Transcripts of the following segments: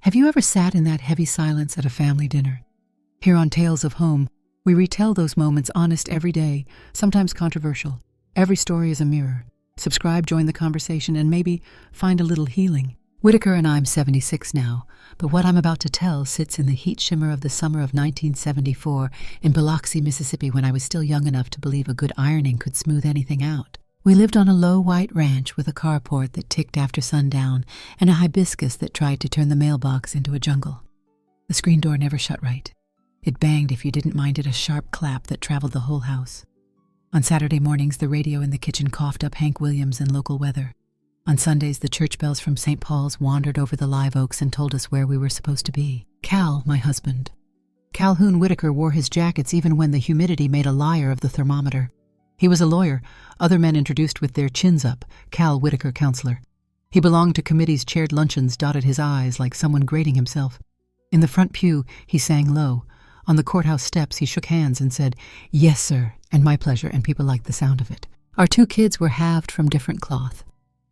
Have you ever sat in that heavy silence at a family dinner? Here on Tales of Home, we retell those moments honest every day, sometimes controversial. Every story is a mirror. Subscribe, join the conversation, and maybe find a little healing. Whitaker and I'm 76 now, but what I'm about to tell sits in the heat shimmer of the summer of 1974 in Biloxi, Mississippi, when I was still young enough to believe a good ironing could smooth anything out. We lived on a low white ranch with a carport that ticked after sundown and a hibiscus that tried to turn the mailbox into a jungle. The screen door never shut right. It banged if you didn't mind it, a sharp clap that traveled the whole house. On Saturday mornings, the radio in the kitchen coughed up Hank Williams and local weather. On Sundays, the church bells from St. Paul's wandered over the live oaks and told us where we were supposed to be. Cal, my husband. Calhoun Whitaker wore his jackets even when the humidity made a liar of the thermometer. He was a lawyer, other men introduced with their chins up, Cal Whitaker, counselor. He belonged to committees, chaired luncheons, dotted his I's like someone grading himself. In the front pew, he sang low. On the courthouse steps, he shook hands and said, "Yes, sir," and "My pleasure," and people liked the sound of it. Our two kids were halved from different cloth.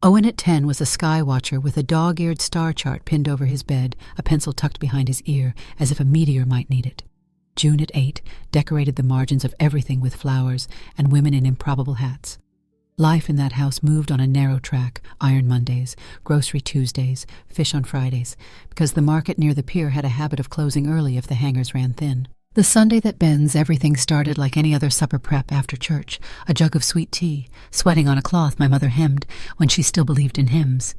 Owen at 10 was a sky watcher with a dog-eared star chart pinned over his bed, a pencil tucked behind his ear, as if a meteor might need it. June at 8 decorated the margins of everything with flowers and women in improbable hats. Life in that house moved on a narrow track, iron Mondays, grocery Tuesdays, fish on Fridays, because the market near the pier had a habit of closing early if the hangars ran thin. The Sunday that bends, everything started like any other supper prep after church, a jug of sweet tea, sweating on a cloth my mother hemmed when she still believed in hymns.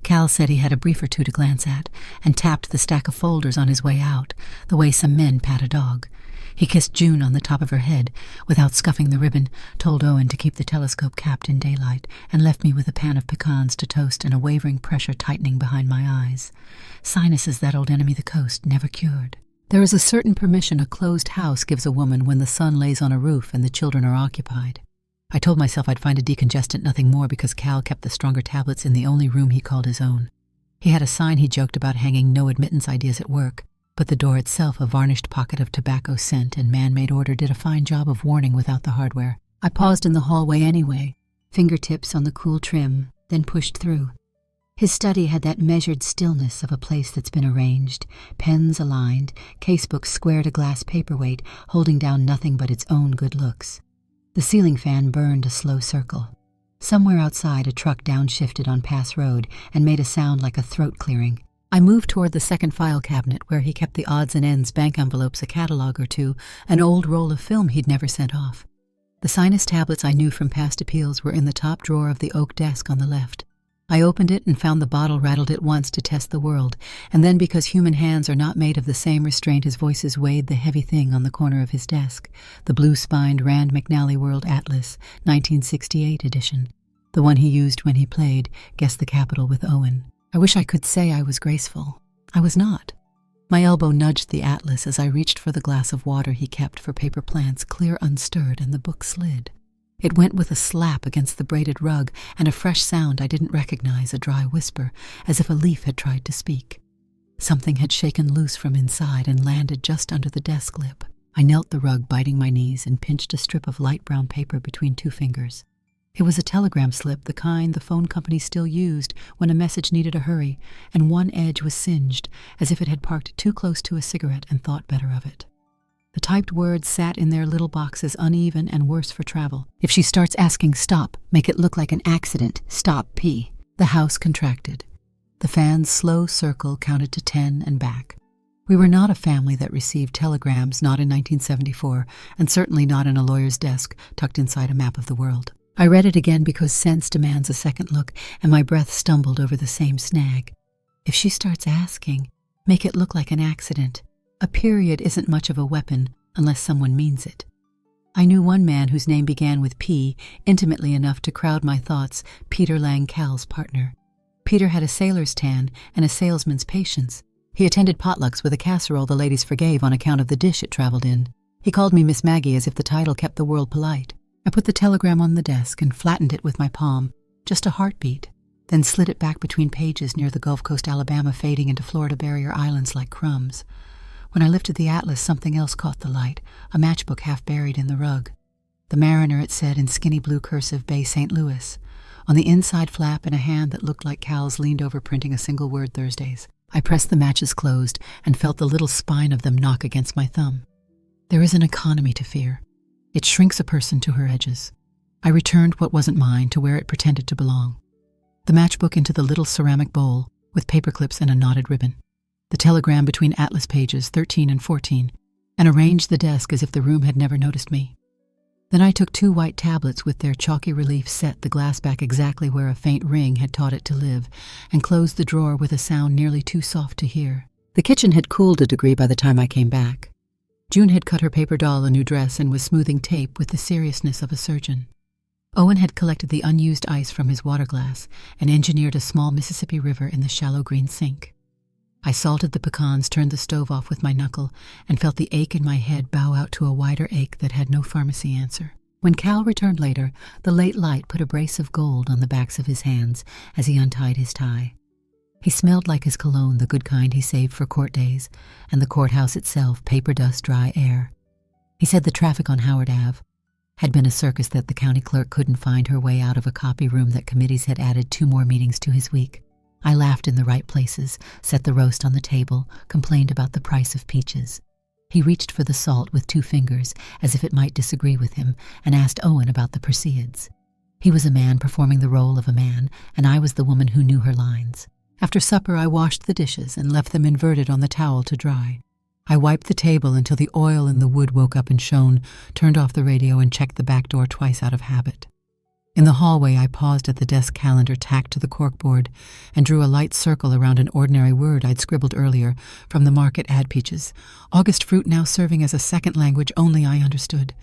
Cal said he had a brief or two to glance at, and tapped the stack of folders on his way out, the way some men pat a dog. He kissed June on the top of her head, without scuffing the ribbon, told Owen to keep the telescope capped in daylight, and left me with a pan of pecans to toast and a wavering pressure tightening behind my eyes. Sinuses, that old enemy the coast, never cured. There is a certain permission a closed house gives a woman when the sun lays on a roof and the children are occupied. I told myself I'd find a decongestant, nothing more, because Cal kept the stronger tablets in the only room he called his own. He had a sign he joked about hanging no admittance ideas at work, but the door itself, a varnished pocket of tobacco scent and man-made order, did a fine job of warning without the hardware. I paused in the hallway anyway, fingertips on the cool trim, then pushed through. His study had that measured stillness of a place that's been arranged, pens aligned, casebooks squared a glass paperweight, holding down nothing but its own good looks. The ceiling fan burned a slow circle. Somewhere outside, a truck downshifted on Pass Road and made a sound like a throat clearing. I moved toward the second file cabinet where he kept the odds and ends bank envelopes, a catalog or two, an old roll of film he'd never sent off. The sinus tablets I knew from past appeals were in the top drawer of the oak desk on the left. I opened it and found the bottle, rattled it once to test the world, and then, because human hands are not made of the same restraint as voices, weighed the heavy thing on the corner of his desk, the blue-spined Rand McNally World Atlas, 1968 edition, the one he used when he played Guess the Capital with Owen. I wish I could say I was graceful. I was not. My elbow nudged the atlas as I reached for the glass of water he kept for paper plants, clear unstirred, and the book slid. It went with a slap against the braided rug and a fresh sound I didn't recognize, a dry whisper, as if a leaf had tried to speak. Something had shaken loose from inside and landed just under the desk lip. I knelt the rug, biting my knees, and pinched a strip of light brown paper between two fingers. It was a telegram slip, the kind the phone company still used when a message needed a hurry, and one edge was singed, as if it had parked too close to a cigarette and thought better of it. The typed words sat in their little boxes, uneven and worse for travel. If she starts asking, stop, make it look like an accident, stop, P. The house contracted. The fan's slow circle counted to 10 and back. We were not a family that received telegrams, not in 1974, and certainly not in a lawyer's desk tucked inside a map of the world. I read it again because sense demands a second look, and my breath stumbled over the same snag. If she starts asking, make it look like an accident. A period isn't much of a weapon unless someone means it. I knew one man whose name began with P intimately enough to crowd my thoughts, Peter Lang, Cal's partner. Peter had a sailor's tan and a salesman's patience. He attended potlucks with a casserole the ladies forgave on account of the dish it traveled in. He called me Miss Maggie as if the title kept the world polite. I put the telegram on the desk and flattened it with my palm, just a heartbeat, then slid it back between pages near the Gulf Coast, Alabama, fading into Florida barrier islands like crumbs. When I lifted the atlas, something else caught the light, a matchbook half buried in the rug. The Mariner, it said in skinny blue cursive, Bay St. Louis. On the inside flap, in a hand that looked like Cal's, leaned over printing a single word, Thursdays. I pressed the matches closed and felt the little spine of them knock against my thumb. There is an economy to fear. It shrinks a person to her edges. I returned what wasn't mine to where it pretended to belong. The matchbook into the little ceramic bowl with paper clips and a knotted ribbon. The telegram between atlas pages 13 and 14, and arranged the desk as if the room had never noticed me. Then I took 2 white tablets with their chalky relief set the glass back exactly where a faint ring had taught it to live, and closed the drawer with a sound nearly too soft to hear. The kitchen had cooled a degree by the time I came back. June had cut her paper doll a new dress and was smoothing tape with the seriousness of a surgeon. Owen had collected the unused ice from his water glass and engineered a small Mississippi River in the shallow green sink. I salted the pecans, turned the stove off with my knuckle, and felt the ache in my head bow out to a wider ache that had no pharmacy answer. When Cal returned later, the late light put a brace of gold on the backs of his hands as he untied his tie. He smelled like his cologne, the good kind he saved for court days, and the courthouse itself, paper dust, dry air. He said the traffic on Howard Ave had been a circus that the county clerk couldn't find her way out of a copy room that committees had added 2 more meetings to his week. I laughed in the right places, set the roast on the table, complained about the price of peaches. He reached for the salt with 2 fingers, as if it might disagree with him, and asked Owen about the Perseids. He was a man performing the role of a man, and I was the woman who knew her lines. After supper, I washed the dishes and left them inverted on the towel to dry. I wiped the table until the oil in the wood woke up and shone, turned off the radio, and checked the back door twice out of habit. In the hallway, I paused at the desk calendar tacked to the corkboard and drew a light circle around an ordinary word I'd scribbled earlier from the market ad peaches. August fruit now serving as a second language only I understood.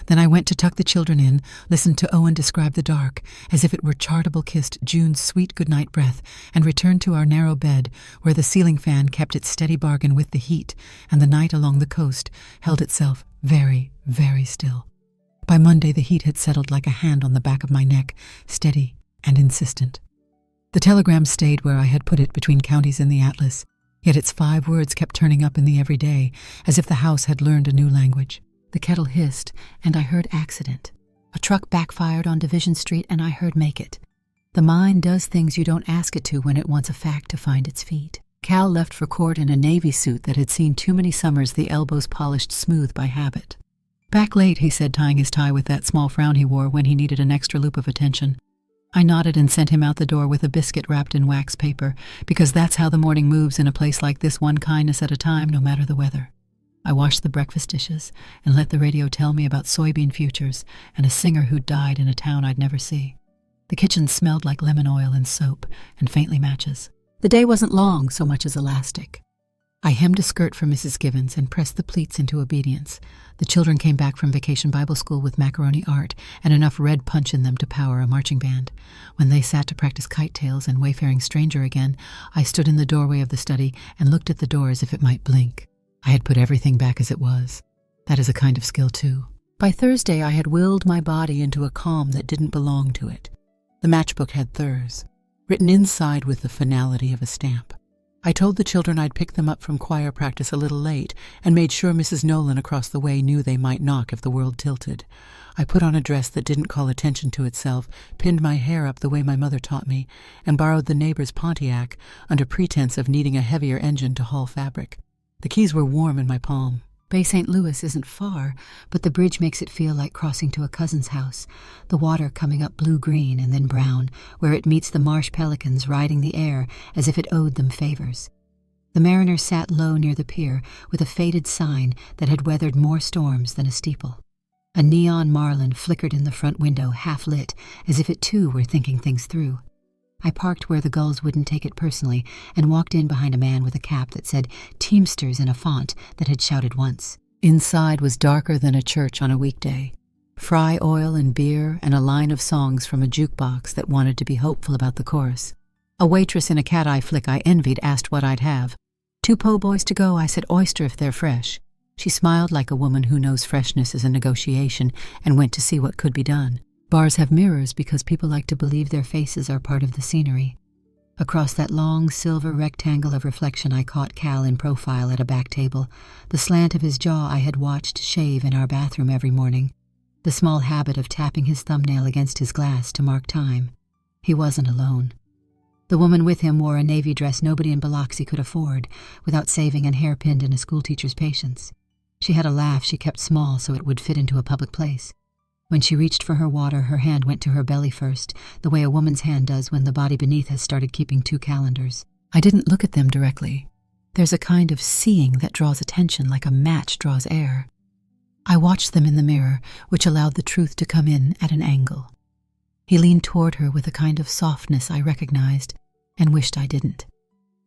Then I went to tuck the children in, listened to Owen describe the dark as if it were charitable-kissed June's sweet goodnight breath, and returned to our narrow bed where the ceiling fan kept its steady bargain with the heat, and the night along the coast held itself very, very still. By Monday, the heat had settled like a hand on the back of my neck, steady and insistent. The telegram stayed where I had put it between counties in the atlas, yet its 5 words kept turning up in the everyday, as if the house had learned a new language. The kettle hissed, and I heard accident. A truck backfired on Division Street, and I heard make it. The mind does things you don't ask it to when it wants a fact to find its feet. Cal left for court in a navy suit that had seen too many summers, the elbows polished smooth by habit. "Back late," he said, tying his tie with that small frown he wore when he needed an extra loop of attention. I nodded and sent him out the door with a biscuit wrapped in wax paper, because that's how the morning moves in a place like this, one kindness at a time, no matter the weather. I washed the breakfast dishes and let the radio tell me about soybean futures and a singer who'd died in a town I'd never see. The kitchen smelled like lemon oil and soap and faintly matches. The day wasn't long, so much as elastic. I hemmed a skirt for Mrs. Givens and pressed the pleats into obedience. The children came back from vacation Bible school with macaroni art and enough red punch in them to power a marching band. When they sat to practice kite tails and Wayfaring Stranger again, I stood in the doorway of the study and looked at the door as if it might blink. I had put everything back as it was. That is a kind of skill, too. By Thursday, I had willed my body into a calm that didn't belong to it. The matchbook had Thurs, written inside with the finality of a stamp. I told the children I'd pick them up from choir practice a little late and made sure Mrs. Nolan across the way knew they might knock if the world tilted. I put on a dress that didn't call attention to itself, pinned my hair up the way my mother taught me, and borrowed the neighbor's Pontiac under pretense of needing a heavier engine to haul fabric. The keys were warm in my palm. Bay St. Louis isn't far, but the bridge makes it feel like crossing to a cousin's house, the water coming up blue-green and then brown, where it meets the marsh pelicans riding the air as if it owed them favors. The mariner sat low near the pier with a faded sign that had weathered more storms than a steeple. A neon marlin flickered in the front window, half-lit, as if it too were thinking things through. I parked where the gulls wouldn't take it personally and walked in behind a man with a cap that said Teamsters in a font that had shouted once. Inside was darker than a church on a weekday. Fry oil and beer and a line of songs from a jukebox that wanted to be hopeful about the chorus. A waitress in a cat-eye flick I envied asked what I'd have. 2 po' boys to go. I said oyster if they're fresh. She smiled like a woman who knows freshness is a negotiation and went to see what could be done. Bars have mirrors because people like to believe their faces are part of the scenery. Across that long silver rectangle of reflection I caught Cal in profile at a back table, the slant of his jaw I had watched shave in our bathroom every morning, the small habit of tapping his thumbnail against his glass to mark time. He wasn't alone. The woman with him wore a navy dress nobody in Biloxi could afford, without saving and hairpinned in a schoolteacher's patience. She had a laugh she kept small so it would fit into a public place. When she reached for her water, her hand went to her belly first, the way a woman's hand does when the body beneath has started keeping 2 calendars. I didn't look at them directly. There's a kind of seeing that draws attention like a match draws air. I watched them in the mirror, which allowed the truth to come in at an angle. He leaned toward her with a kind of softness I recognized and wished I didn't.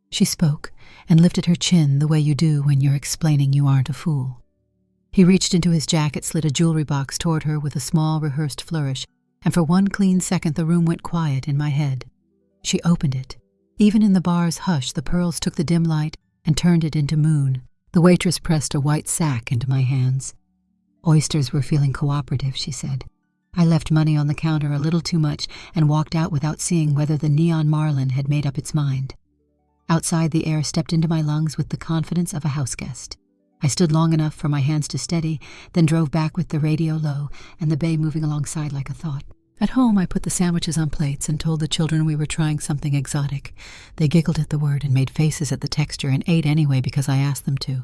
She spoke and lifted her chin the way you do when you're explaining you aren't a fool. He reached into his jacket, slid a jewelry box toward her with a small, rehearsed flourish, and for one clean second the room went quiet in my head. She opened it. Even in the bar's hush, the pearls took the dim light and turned it into moon. The waitress pressed a white sack into my hands. Oysters were feeling cooperative, she said. I left money on the counter a little too much and walked out without seeing whether the neon marlin had made up its mind. Outside, the air stepped into my lungs with the confidence of a houseguest. I stood long enough for my hands to steady, then drove back with the radio low and the bay moving alongside like a thought. At home, I put the sandwiches on plates and told the children we were trying something exotic. They giggled at the word and made faces at the texture and ate anyway because I asked them to.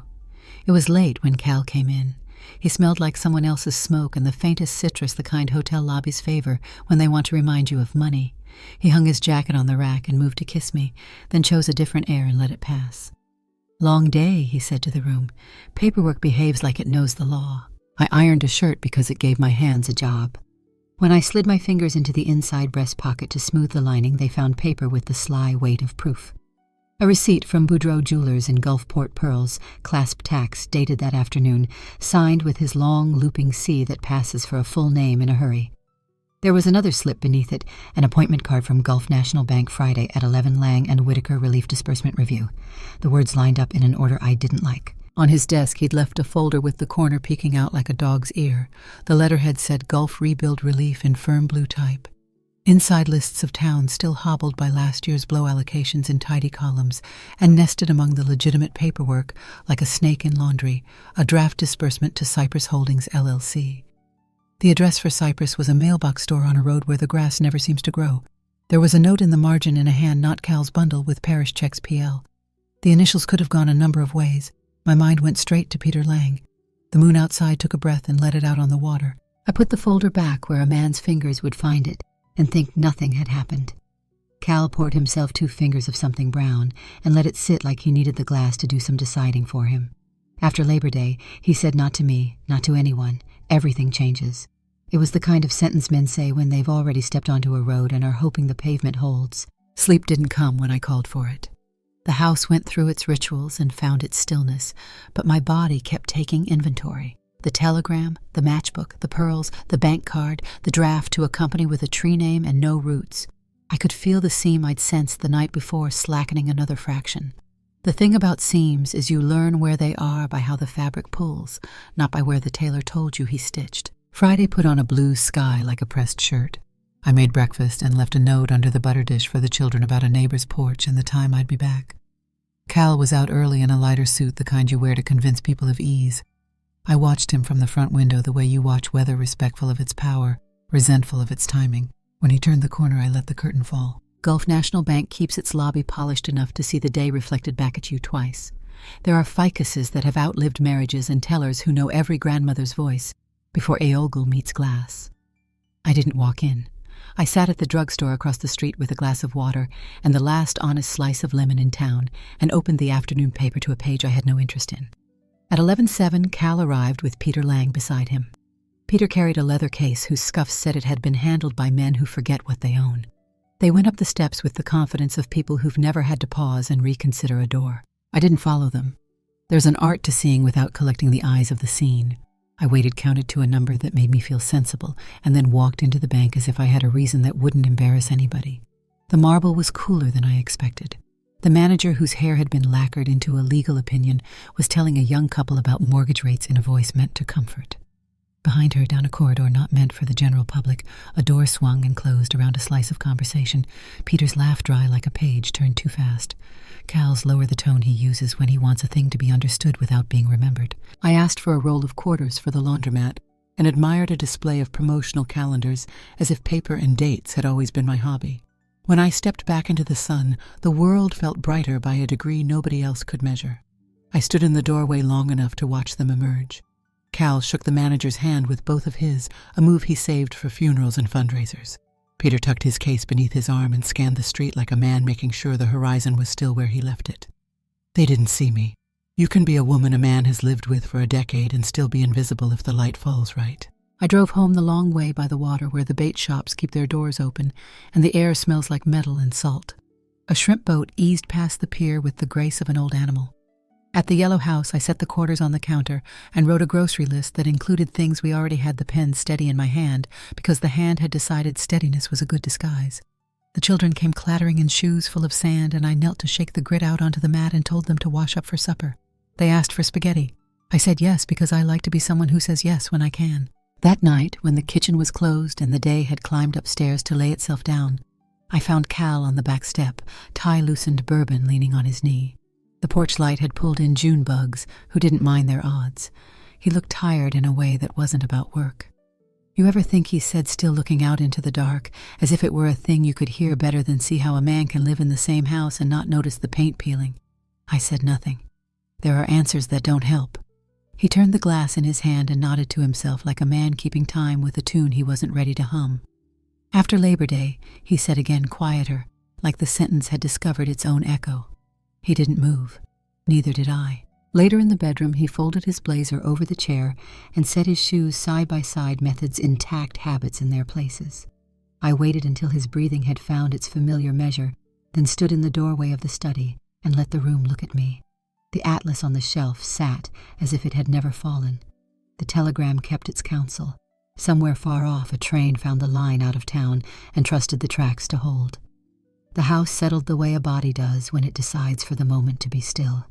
It was late when Cal came in. He smelled like someone else's smoke and the faintest citrus the kind hotel lobbies favor when they want to remind you of money. He hung his jacket on the rack and moved to kiss me, then chose a different air and let it pass. "Long day," he said to the room. "Paperwork behaves like it knows the law." I ironed a shirt because it gave my hands a job. When I slid my fingers into the inside breast pocket to smooth the lining, they found paper with the sly weight of proof. A receipt from Boudreaux Jewelers in Gulfport Pearls, clasp tax, dated that afternoon, signed with his long, looping C that passes for a full name in a hurry. There was another slip beneath it, an appointment card from Gulf National Bank Friday at 11 Lang and Whitaker Relief Disbursement Review. The words lined up in an order I didn't like. On his desk, he'd left a folder with the corner peeking out like a dog's ear. The letterhead said Gulf Rebuild Relief in firm blue type. Inside lists of towns still hobbled by last year's blow allocations in tidy columns, and nested among the legitimate paperwork, like a snake in laundry, a draft disbursement to Cypress Holdings, LLC. The address for Cypress was a mailbox store on a road where the grass never seems to grow. There was a note in the margin in a hand not Cal's bundle with parish checks PL. The initials could have gone a number of ways. My mind went straight to Peter Lang. The moon outside took a breath and let it out on the water. I put the folder back where a man's fingers would find it, and think nothing had happened. Cal poured himself 2 fingers of something brown and let it sit like he needed the glass to do some deciding for him. After Labor Day, he said not to me, not to anyone, everything changes. It was the kind of sentence men say when they've already stepped onto a road and are hoping the pavement holds. Sleep didn't come when I called for it. The house went through its rituals and found its stillness, but my body kept taking inventory. The telegram, the matchbook, the pearls, the bank card, the draft to a company with a tree name and no roots. I could feel the seam I'd sensed the night before slackening another fraction. The thing about seams is you learn where they are by how the fabric pulls, not by where the tailor told you he stitched. Friday put on a blue sky like a pressed shirt. I made breakfast and left a note under the butter dish for the children about a neighbor's porch and the time I'd be back. Cal was out early in a lighter suit, the kind you wear to convince people of ease. I watched him from the front window the way you watch weather, respectful of its power, resentful of its timing. When he turned the corner, I let the curtain fall. Gulf National Bank keeps its lobby polished enough to see the day reflected back at you twice. There are ficuses that have outlived marriages and tellers who know every grandmother's voice before Aogul meets glass. I didn't walk in. I sat at the drugstore across the street with a glass of water and the last honest slice of lemon in town and opened the afternoon paper to a page I had no interest in. At 11:07, Cal arrived with Peter Lang beside him. Peter carried a leather case whose scuffs said it had been handled by men who forget what they own. They went up the steps with the confidence of people who've never had to pause and reconsider a door. I didn't follow them. There's an art to seeing without collecting the eyes of the scene. I waited, counted to a number that made me feel sensible, and then walked into the bank as if I had a reason that wouldn't embarrass anybody. The marble was cooler than I expected. The manager, whose hair had been lacquered into a legal opinion, was telling a young couple about mortgage rates in a voice meant to comfort. Behind her, down a corridor not meant for the general public, a door swung and closed around a slice of conversation. Peter's laugh, dry like a page, turned too fast. Cal's lower the tone he uses when he wants a thing to be understood without being remembered. I asked for a roll of quarters for the laundromat and admired a display of promotional calendars as if paper and dates had always been my hobby. When I stepped back into the sun, the world felt brighter by a degree nobody else could measure. I stood in the doorway long enough to watch them emerge. Cal shook the manager's hand with both of his, a move he saved for funerals and fundraisers. Peter tucked his case beneath his arm and scanned the street like a man making sure the horizon was still where he left it. They didn't see me. You can be a woman a man has lived with for a decade and still be invisible if the light falls right. I drove home the long way by the water where the bait shops keep their doors open and the air smells like metal and salt. A shrimp boat eased past the pier with the grace of an old animal. At the yellow house, I set the quarters on the counter and wrote a grocery list that included things we already had the pen steady in my hand because the hand had decided steadiness was a good disguise. The children came clattering in shoes full of sand, and I knelt to shake the grit out onto the mat and told them to wash up for supper. They asked for spaghetti. I said yes because I like to be someone who says yes when I can. That night, when the kitchen was closed and the day had climbed upstairs to lay itself down, I found Cal on the back step, tie-loosened bourbon leaning on his knee. The porch light had pulled in June bugs, who didn't mind their odds. He looked tired in a way that wasn't about work. You ever think he said, still looking out into the dark, as if it were a thing you could hear better than see how a man can live in the same house and not notice the paint peeling? I said nothing. There are answers that don't help. He turned the glass in his hand and nodded to himself like a man keeping time with a tune he wasn't ready to hum. After Labor Day, he said again, quieter, like the sentence had discovered its own echo. He didn't move. Neither did I. Later in the bedroom, he folded his blazer over the chair and set his shoes side by side, methods intact, habits in their places. I waited until his breathing had found its familiar measure, then stood in the doorway of the study and let the room look at me. The atlas on the shelf sat as if it had never fallen. The telegram kept its counsel. Somewhere far off, a train found the line out of town and trusted the tracks to hold. The house settled the way a body does when it decides for the moment to be still.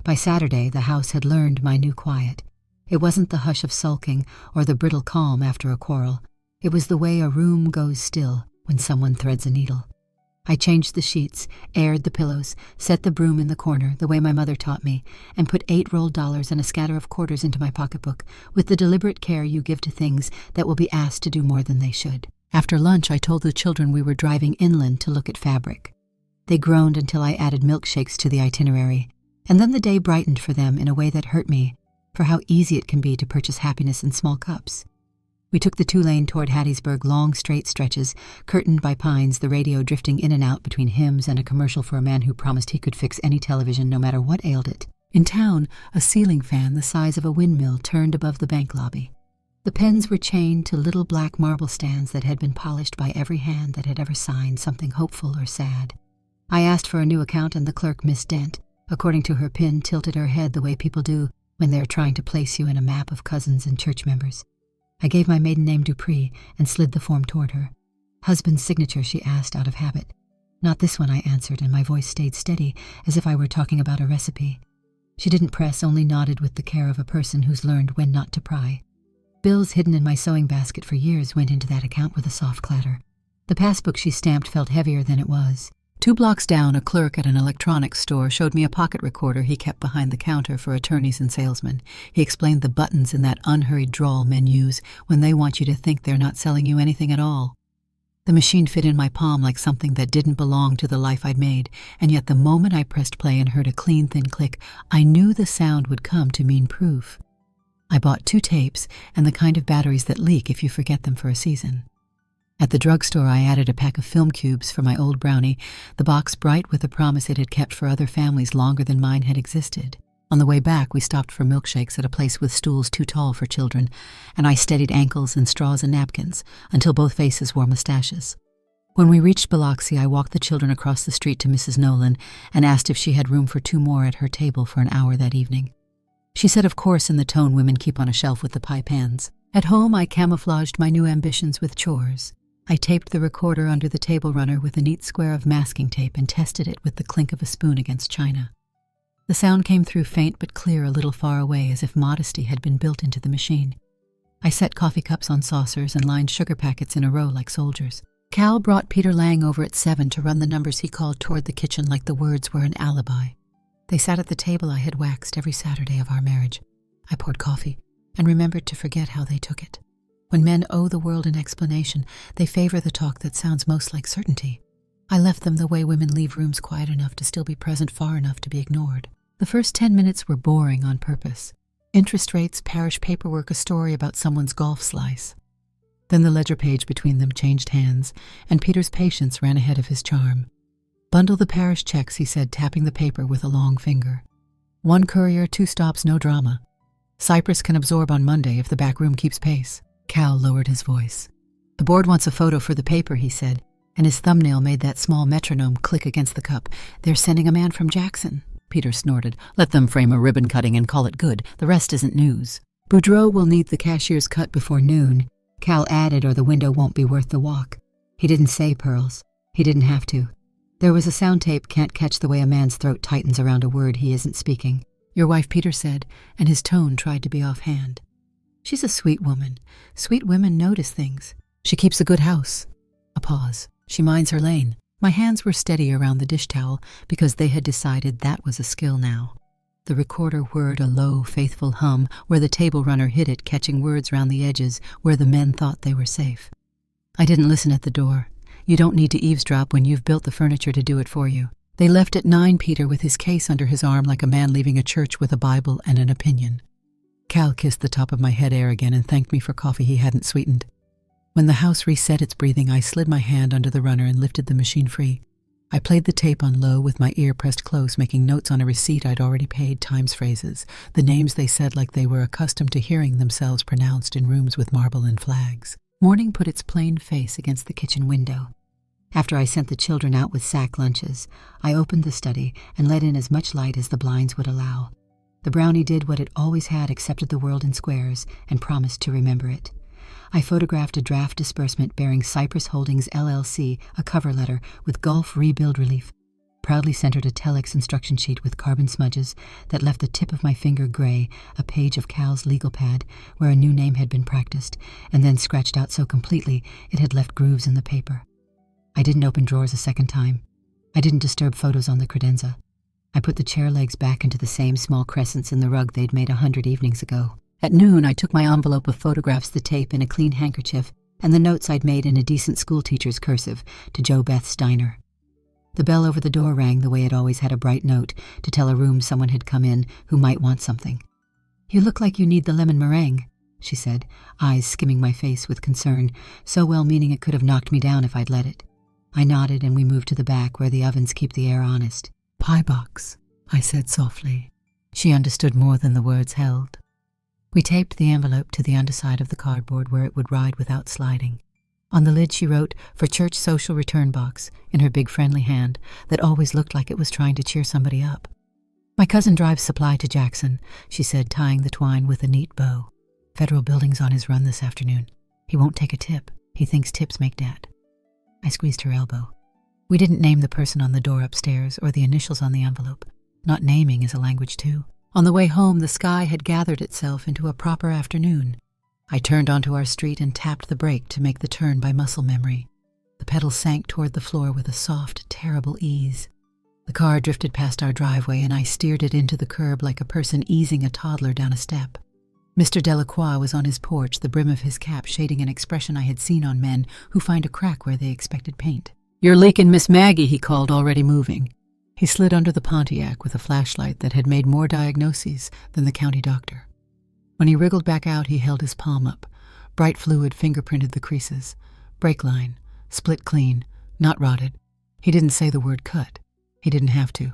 By Saturday, the house had learned my new quiet. It wasn't the hush of sulking or the brittle calm after a quarrel. It was the way a room goes still when someone threads a needle. I changed the sheets, aired the pillows, set the broom in the corner the way my mother taught me, and put 8 rolled dollars and a scatter of quarters into my pocketbook with the deliberate care you give to things that will be asked to do more than they should. After lunch, I told the children we were driving inland to look at fabric. They groaned until I added milkshakes to the itinerary, and then the day brightened for them in a way that hurt me, for how easy it can be to purchase happiness in small cups. We took the 2-lane toward Hattiesburg, long straight stretches, curtained by pines, the radio drifting in and out between hymns and a commercial for a man who promised he could fix any television no matter what ailed it. In town, a ceiling fan the size of a windmill turned above the bank lobby. The pens were chained to little black marble stands that had been polished by every hand that had ever signed something hopeful or sad. I asked for a new account, and the clerk, Miss Dent, according to her pin, tilted her head the way people do when they are trying to place you in a map of cousins and church members. I gave my maiden name Dupree and slid the form toward her. Husband's signature, she asked out of habit. Not this one, I answered, and my voice stayed steady as if I were talking about a recipe. She didn't press, only nodded with the care of a person who's learned when not to pry. Bills hidden in my sewing basket for years went into that account with a soft clatter. The passbook she stamped felt heavier than it was. 2 blocks down, a clerk at an electronics store showed me a pocket recorder he kept behind the counter for attorneys and salesmen. He explained the buttons in that unhurried drawl men use when they want you to think they're not selling you anything at all. The machine fit in my palm like something that didn't belong to the life I'd made, and yet the moment I pressed play and heard a clean, thin click, I knew the sound would come to mean proof. I bought 2 tapes and the kind of batteries that leak if you forget them for a season. At the drugstore, I added a pack of film cubes for my old brownie, the box bright with the promise it had kept for other families longer than mine had existed. On the way back, we stopped for milkshakes at a place with stools too tall for children, and I steadied ankles and straws and napkins until both faces wore mustaches. When we reached Biloxi, I walked the children across the street to Mrs. Nolan and asked if she had room for 2 more at her table for an hour that evening. She said of course in the tone women keep on a shelf with the pie pans. At home, I camouflaged my new ambitions with chores. I taped the recorder under the table runner with a neat square of masking tape and tested it with the clink of a spoon against china. The sound came through faint but clear a little far away, as if modesty had been built into the machine. I set coffee cups on saucers and lined sugar packets in a row like soldiers. Cal brought Peter Lang over at 7 to run the numbers he called toward the kitchen like the words were an alibi. They sat at the table I had waxed every Saturday of our marriage. I poured coffee and remembered to forget how they took it. When men owe the world an explanation, they favor the talk that sounds most like certainty. I left them the way women leave rooms quiet enough to still be present far enough to be ignored. The first 10 minutes were boring on purpose. Interest rates, parish paperwork, a story about someone's golf slice. Then the ledger page between them changed hands, and Peter's patience ran ahead of his charm. "Bundle the parish checks," he said, tapping the paper with a long finger. "1 courier, 2 stops, no drama. Cyprus can absorb on Monday if the back room keeps pace." Cal lowered his voice. "The board wants a photo for the paper," he said, and his thumbnail made that small metronome click against the cup. "They're sending a man from Jackson." Peter snorted. "Let them frame a ribbon cutting and call it good. The rest isn't news." "Boudreaux will need the cashier's cut before noon," Cal added, "or the window won't be worth the walk." He didn't say pearls. He didn't have to. There was a sound tape can't catch the way a man's throat tightens around a word he isn't speaking. "Your wife," Peter said, and his tone tried to be offhand. "She's a sweet woman. Sweet women notice things. She keeps a good house." A pause. "She minds her lane." My hands were steady around the dish towel because they had decided that was a skill now. The recorder whirred a low, faithful hum where the table runner hid it, catching words round the edges where the men thought they were safe. I didn't listen at the door. You don't need to eavesdrop when you've built the furniture to do it for you. They left at 9, Peter with his case under his arm like a man leaving a church with a Bible and an opinion. Cal kissed the top of my head air again and thanked me for coffee he hadn't sweetened. When the house reset its breathing, I slid my hand under the runner and lifted the machine free. I played the tape on low with my ear pressed close, making notes on a receipt I'd already paid, times phrases, the names they said like they were accustomed to hearing themselves pronounced in rooms with marble and flags. Morning put its plain face against the kitchen window. After I sent the children out with sack lunches, I opened the study and let in as much light as the blinds would allow. The brownie did what it always had, accepted the world in squares, and promised to remember it. I photographed a draft disbursement bearing Cypress Holdings LLC, a cover letter with Gulf Rebuild Relief. Proudly centered a telex instruction sheet with carbon smudges that left the tip of my finger gray, a page of Cal's legal pad where a new name had been practiced, and then scratched out so completely it had left grooves in the paper. I didn't open drawers a second time. I didn't disturb photos on the credenza. I put the chair legs back into the same small crescents in the rug they'd made 100 evenings ago. At noon, I took my envelope of photographs, the tape, and a clean handkerchief, and the notes I'd made in a decent schoolteacher's cursive to Jo Beth Steiner. The bell over the door rang the way it always had, a bright note to tell a room someone had come in who might want something. "You look like you need the lemon meringue," she said, eyes skimming my face with concern, so well-meaning it could have knocked me down if I'd let it. I nodded and we moved to the back where the ovens keep the air honest. "Pie box," I said softly. She understood more than the words held. We taped the envelope to the underside of the cardboard where it would ride without sliding. On the lid she wrote, "For Church Social Return Box," in her big friendly hand that always looked like it was trying to cheer somebody up. "My cousin drives supply to Jackson," she said, tying the twine with a neat bow. "Federal building's on his run this afternoon. He won't take a tip. He thinks tips make debt." I squeezed her elbow. We didn't name the person on the door upstairs or the initials on the envelope. Not naming is a language too. On the way home, the sky had gathered itself into a proper afternoon. I turned onto our street and tapped the brake to make the turn by muscle memory. The pedals sank toward the floor with a soft, terrible ease. The car drifted past our driveway and I steered it into the curb like a person easing a toddler down a step. Mr. Delacroix was on his porch, the brim of his cap shading an expression I had seen on men who find a crack where they expected paint. "You're leaking, Miss Maggie," he called, already moving. He slid under the Pontiac with a flashlight that had made more diagnoses than the county doctor. When he wriggled back out, he held his palm up. Bright fluid fingerprinted the creases. Brake line, split clean, not rotted. He didn't say the word cut. He didn't have to.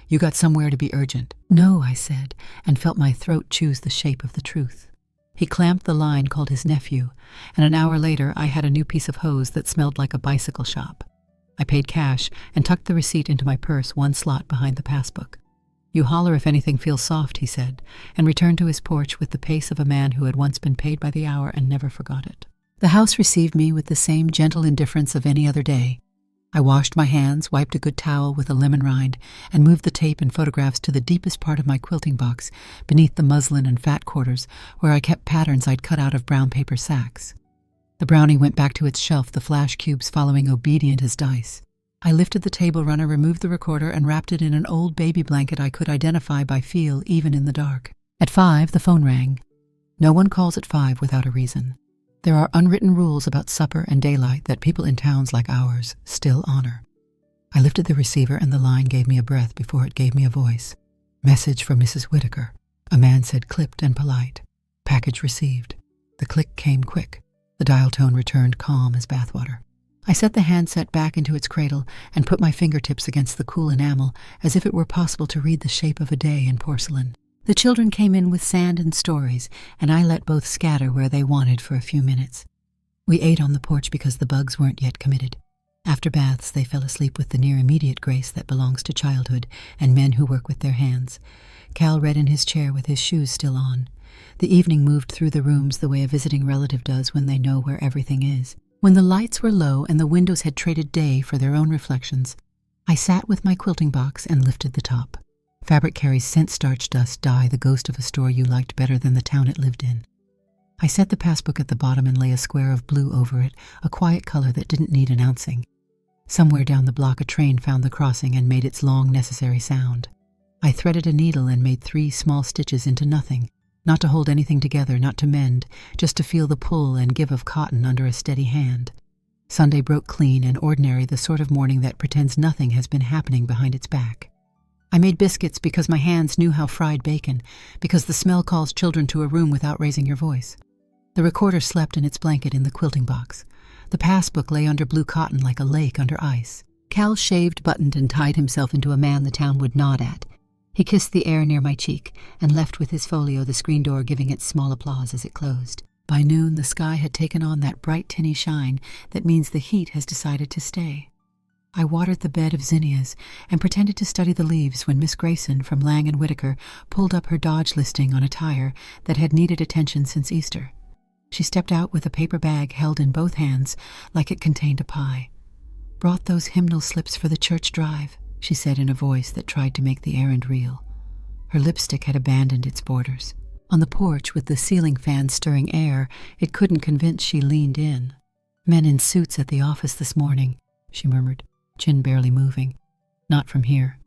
"You got somewhere to be urgent." "No," I said, and felt my throat choose the shape of the truth. He clamped the line called his nephew, and an hour later I had a new piece of hose that smelled like a bicycle shop. I paid cash and tucked the receipt into my purse, one slot behind the passbook. "You holler if anything feels soft," he said, and returned to his porch with the pace of a man who had once been paid by the hour and never forgot it. The house received me with the same gentle indifference of any other day. I washed my hands, wiped a good towel with a lemon rind, and moved the tape and photographs to the deepest part of my quilting box, beneath the muslin and fat quarters, where I kept patterns I'd cut out of brown paper sacks. The brownie went back to its shelf, the flash cubes following obedient as dice. I lifted the table runner, removed the recorder, and wrapped it in an old baby blanket I could identify by feel even in the dark. At 5, the phone rang. No one calls at 5 without a reason. There are unwritten rules about supper and daylight that people in towns like ours still honor. I lifted the receiver and the line gave me a breath before it gave me a voice. Message from Mrs. Whitaker. A man said, clipped and polite. Package received. The click came quick. The dial tone returned calm as bathwater. I set the handset back into its cradle and put my fingertips against the cool enamel as if it were possible to read the shape of a day in porcelain. The children came in with sand and stories, and I let both scatter where they wanted for a few minutes. We ate on the porch because the bugs weren't yet committed. After baths, they fell asleep with the near immediate grace that belongs to childhood and men who work with their hands. Cal read in his chair with his shoes still on. The evening moved through the rooms the way a visiting relative does when they know where everything is. When the lights were low and the windows had traded day for their own reflections, I sat with my quilting box and lifted the top. Fabric carries scent starch dust dye, the ghost of a store you liked better than the town it lived in. I set the passbook at the bottom and lay a square of blue over it, a quiet color that didn't need announcing. Somewhere down the block a train found the crossing and made its long necessary sound. I threaded a needle and made 3 small stitches into nothing, not to hold anything together, not to mend, just to feel the pull and give of cotton under a steady hand. Sunday broke clean and ordinary, the sort of morning that pretends nothing has been happening behind its back. I made biscuits because my hands knew how fried bacon, because the smell calls children to a room without raising your voice. The recorder slept in its blanket in the quilting box. The passbook lay under blue cotton like a lake under ice. Cal shaved, buttoned, and tied himself into a man the town would nod at. He kissed the air near my cheek and left with his folio, the screen door giving its small applause as it closed. By noon, the sky had taken on that bright tinny shine that means the heat has decided to stay. I watered the bed of zinnias and pretended to study the leaves when Miss Grayson from Lang & Whitaker pulled up her Dodge listing on a tire that had needed attention since Easter. She stepped out with a paper bag held in both hands like it contained a pie. "Brought those hymnal slips for the church drive," she said in a voice that tried to make the errand real. Her lipstick had abandoned its borders. On the porch, with the ceiling fan stirring air, it couldn't convince she leaned in. "Men in suits at the office this morning," she murmured, chin barely moving. "Not from here.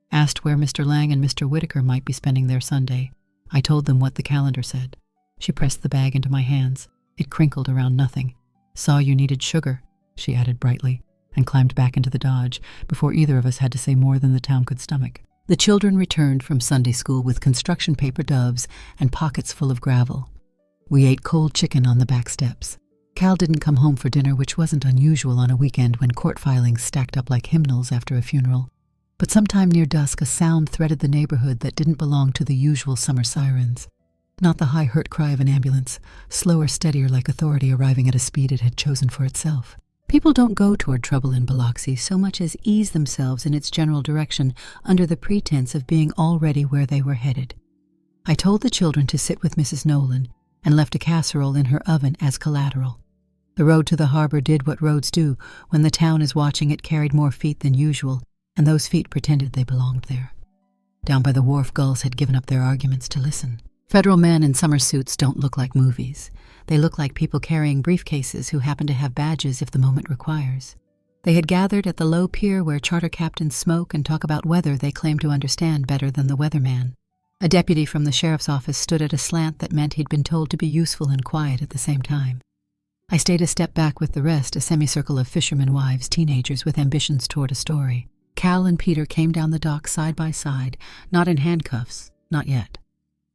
Asked where Mr. Lang and Mr. Whitaker might be spending their Sunday. I told them what the calendar said." She pressed the bag into my hands. It crinkled around nothing. "Saw you needed sugar," she added brightly, and climbed back into the Dodge before either of us had to say more than the town could stomach. The children returned from Sunday school with construction paper doves and pockets full of gravel. We ate cold chicken on the back steps. Cal didn't come home for dinner, which wasn't unusual on a weekend when court filings stacked up like hymnals after a funeral. But sometime near dusk, a sound threaded the neighborhood that didn't belong to the usual summer sirens. Not the high hurt cry of an ambulance, slower, steadier, like authority arriving at a speed it had chosen for itself. People don't go toward trouble in Biloxi so much as ease themselves in its general direction under the pretense of being already where they were headed. I told the children to sit with Mrs. Nolan and left a casserole in her oven as collateral. The road to the harbor did what roads do when the town is watching. It carried more feet than usual, and those feet pretended they belonged there. Down by the wharf, gulls had given up their arguments to listen. Federal men in summer suits don't look like movies. They look like people carrying briefcases who happen to have badges if the moment requires. They had gathered at the low pier where charter captains smoke and talk about weather they claim to understand better than the weatherman. A deputy from the sheriff's office stood at a slant that meant he'd been told to be useful and quiet at the same time. I stayed a step back with the rest, a semicircle of fishermen wives, teenagers with ambitions toward a story. Cal and Peter came down the dock side by side, not in handcuffs, not yet.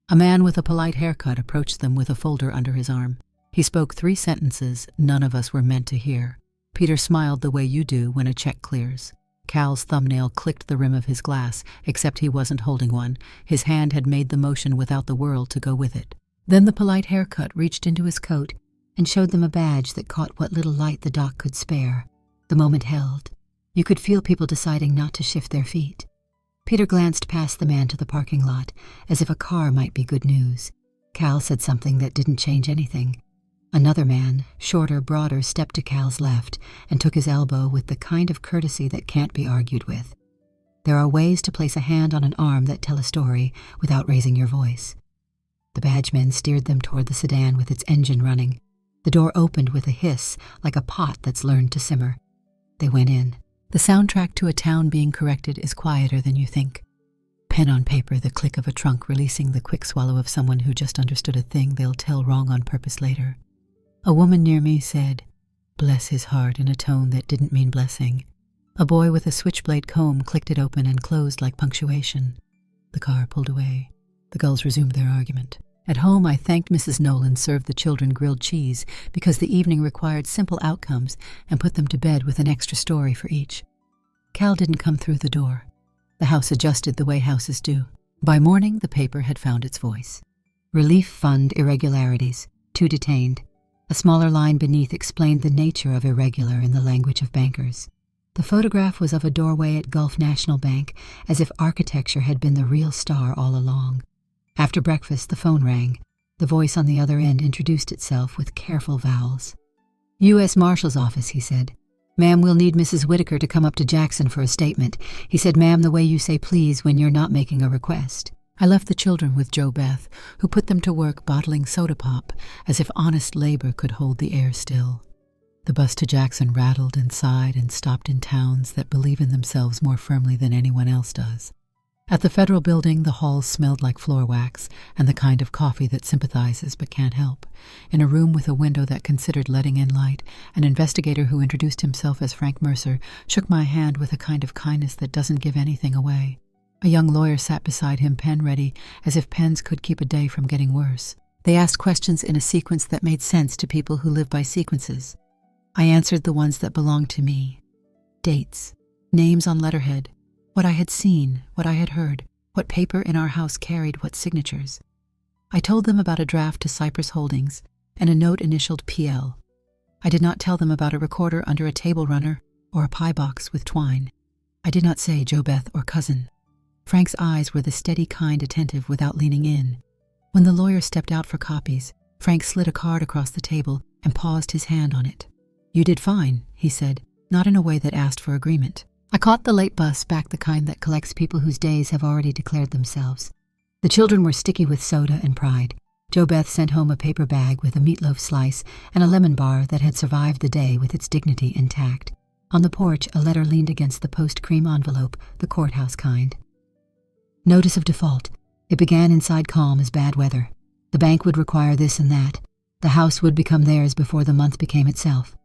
A man with a polite haircut approached them with a folder under his arm. He spoke 3 sentences none of us were meant to hear. Peter smiled the way you do when a check clears. Cal's thumbnail clicked the rim of his glass, except he wasn't holding one. His hand had made the motion without the world to go with it. Then the polite haircut reached into his coat and showed them a badge that caught what little light the dock could spare. The moment held. You could feel people deciding not to shift their feet. Peter glanced past the man to the parking lot, as if a car might be good news. Cal said something that didn't change anything. Another man, shorter, broader, stepped to Cal's left and took his elbow with the kind of courtesy that can't be argued with. There are ways to place a hand on an arm that tell a story without raising your voice. The badgemen steered them toward the sedan with its engine running. The door opened with a hiss, like a pot that's learned to simmer. They went in. The soundtrack to a town being corrected is quieter than you think. Pen on paper, the click of a trunk releasing the quick swallow of someone who just understood a thing they'll tell wrong on purpose later. A woman near me said, "Bless his heart," in a tone that didn't mean blessing. A boy with a switchblade comb clicked it open and closed like punctuation. The car pulled away. The gulls resumed their argument. At home, I thanked Mrs. Nolan served the children grilled cheese because the evening required simple outcomes and put them to bed with an extra story for each. Cal didn't come through the door. The house adjusted the way houses do. By morning, the paper had found its voice. Relief Fund irregularities. 2 detained. A smaller line beneath explained the nature of irregular in the language of bankers. The photograph was of a doorway at Gulf National Bank, as if architecture had been the real star all along. After breakfast, the phone rang. The voice on the other end introduced itself with careful vowels. U.S. Marshal's office, he said. Ma'am, we'll need Mrs. Whitaker to come up to Jackson for a statement. He said, ma'am, the way you say please when you're not making a request. I left the children with Jo Beth, who put them to work bottling soda pop, as if honest labor could hold the air still. The bus to Jackson rattled and sighed and stopped in towns that believe in themselves more firmly than anyone else does. At the Federal Building, the halls smelled like floor wax and the kind of coffee that sympathizes but can't help. In a room with a window that considered letting in light, an investigator who introduced himself as Frank Mercer shook my hand with a kind of kindness that doesn't give anything away. A young lawyer sat beside him, pen ready, as if pens could keep a day from getting worse. They asked questions in a sequence that made sense to people who live by sequences. I answered the ones that belonged to me. Dates, names on letterhead, what I had seen, what I had heard, what paper in our house carried what signatures. I told them about a draft to Cypress Holdings and a note initialed PL. I did not tell them about a recorder under a table runner or a pie box with twine. I did not say Jo Beth or cousin. Frank's eyes were the steady kind attentive without leaning in. When the lawyer stepped out for copies, Frank slid a card across the table and paused his hand on it. You did fine, he said, not in a way that asked for agreement. I caught the late bus back, the kind that collects people whose days have already declared themselves. The children were sticky with soda and pride. Jo Beth sent home a paper bag with a meatloaf slice and a lemon bar that had survived the day with its dignity intact. On the porch, a letter leaned against the post-cream envelope, the courthouse kind. Notice of default. It began inside calm as bad weather. The bank would require this and that. The house would become theirs before the month became itself.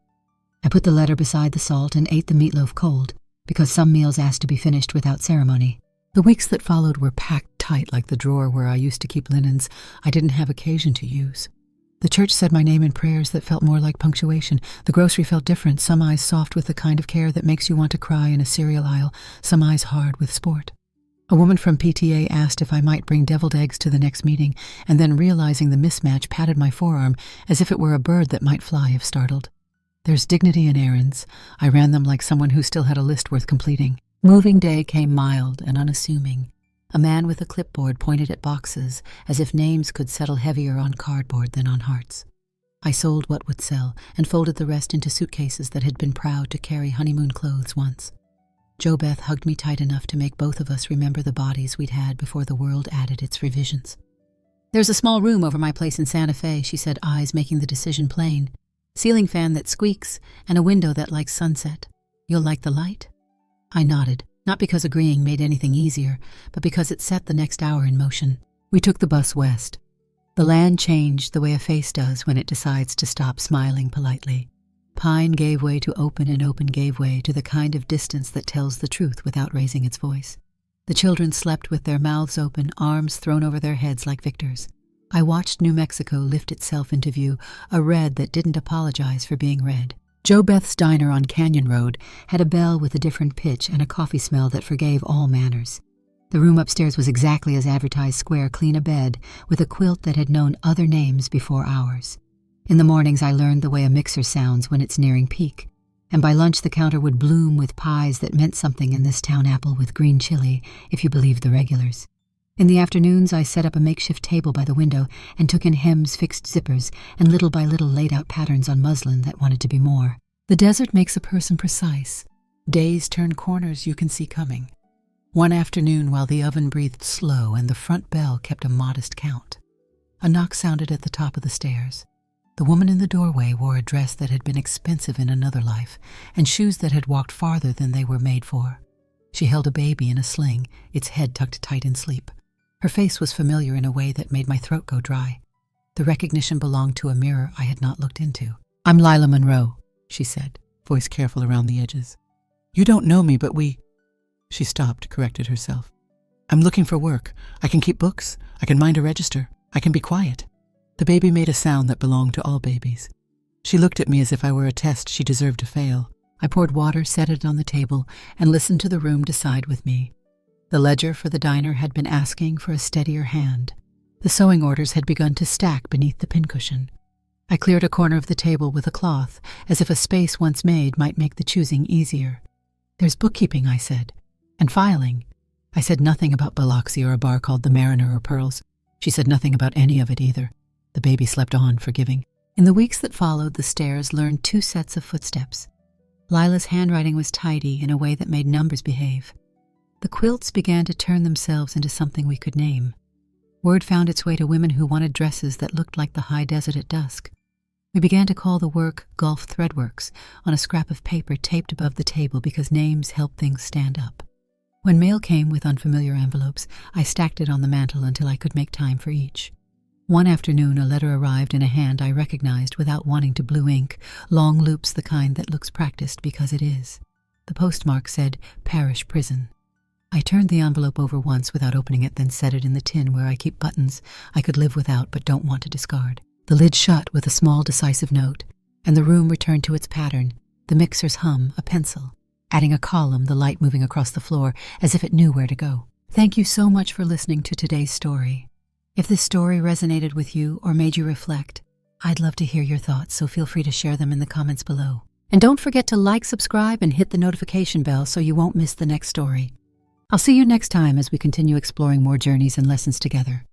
I put the letter beside the salt and ate the meatloaf cold, because some meals asked to be finished without ceremony. The weeks that followed were packed tight like the drawer where I used to keep linens I didn't have occasion to use. The church said my name in prayers that felt more like punctuation. The grocery felt different, some eyes soft with the kind of care that makes you want to cry in a cereal aisle, some eyes hard with sport. A woman from PTA asked if I might bring deviled eggs to the next meeting, and then realizing the mismatch patted my forearm as if it were a bird that might fly if startled. There's dignity in errands. I ran them like someone who still had a list worth completing. Moving day came mild and unassuming. A man with a clipboard pointed at boxes, as if names could settle heavier on cardboard than on hearts. I sold what would sell, and folded the rest into suitcases that had been proud to carry honeymoon clothes once. Jo Beth hugged me tight enough to make both of us remember the bodies we'd had before the world added its revisions. There's a small room over my place in Santa Fe, she said, eyes making the decision plain. Ceiling fan that squeaks, and a window that likes sunset. You'll like the light? I nodded, not because agreeing made anything easier, but because it set the next hour in motion. We took the bus west. The land changed the way a face does when it decides to stop smiling politely. Pine gave way to open, and open gave way to the kind of distance that tells the truth without raising its voice. The children slept with their mouths open, arms thrown over their heads like victors. I watched New Mexico lift itself into view, a red that didn't apologize for being red. Jo Beth's Diner on Canyon Road had a bell with a different pitch and a coffee smell that forgave all manners. The room upstairs was exactly as advertised, square, clean a bed, with a quilt that had known other names before ours. In the mornings I learned the way a mixer sounds when it's nearing peak, and by lunch the counter would bloom with pies that meant something in this town apple with green chili, if you believed the regulars. In the afternoons, I set up a makeshift table by the window and took in hems, fixed zippers, and little by little laid out patterns on muslin that wanted to be more. The desert makes a person precise. Days turn corners you can see coming. One afternoon, while the oven breathed slow and the front bell kept a modest count, a knock sounded at the top of the stairs. The woman in the doorway wore a dress that had been expensive in another life, and shoes that had walked farther than they were made for. She held a baby in a sling, its head tucked tight in sleep. Her face was familiar in a way that made my throat go dry. The recognition belonged to a mirror I had not looked into. I'm Lila Monroe, she said, voice careful around the edges. You don't know me, but we... She stopped, corrected herself. I'm looking for work. I can keep books. I can mind a register. I can be quiet. The baby made a sound that belonged to all babies. She looked at me as if I were a test she deserved to fail. I poured water, set it on the table, and listened to the room decide with me. The ledger for the diner had been asking for a steadier hand. The sewing orders had begun to stack beneath the pincushion. I cleared a corner of the table with a cloth, as if a space once made might make the choosing easier. There's bookkeeping, I said, and filing. I said nothing about Biloxi or a bar called the Mariner or Pearls. She said nothing about any of it either. The baby slept on, forgiving. In the weeks that followed, the stairs learned 2 sets of footsteps. Lila's handwriting was tidy in a way that made numbers behave. The quilts began to turn themselves into something we could name. Word found its way to women who wanted dresses that looked like the high desert at dusk. We began to call the work Gulf Threadworks on a scrap of paper taped above the table because names help things stand up. When mail came with unfamiliar envelopes, I stacked it on the mantel until I could make time for each. One afternoon, a letter arrived in a hand I recognized without wanting to blue ink, long loops the kind that looks practiced because it is. The postmark said, Parish Prison. I turned the envelope over once without opening it, then set it in the tin where I keep buttons I could live without but don't want to discard. The lid shut with a small decisive note, and the room returned to its pattern, the mixer's hum, a pencil, adding a column, the light moving across the floor as if it knew where to go. Thank you so much for listening to today's story. If this story resonated with you or made you reflect, I'd love to hear your thoughts, so feel free to share them in the comments below. And don't forget to like, subscribe, and hit the notification bell so you won't miss the next story. I'll see you next time as we continue exploring more journeys and lessons together.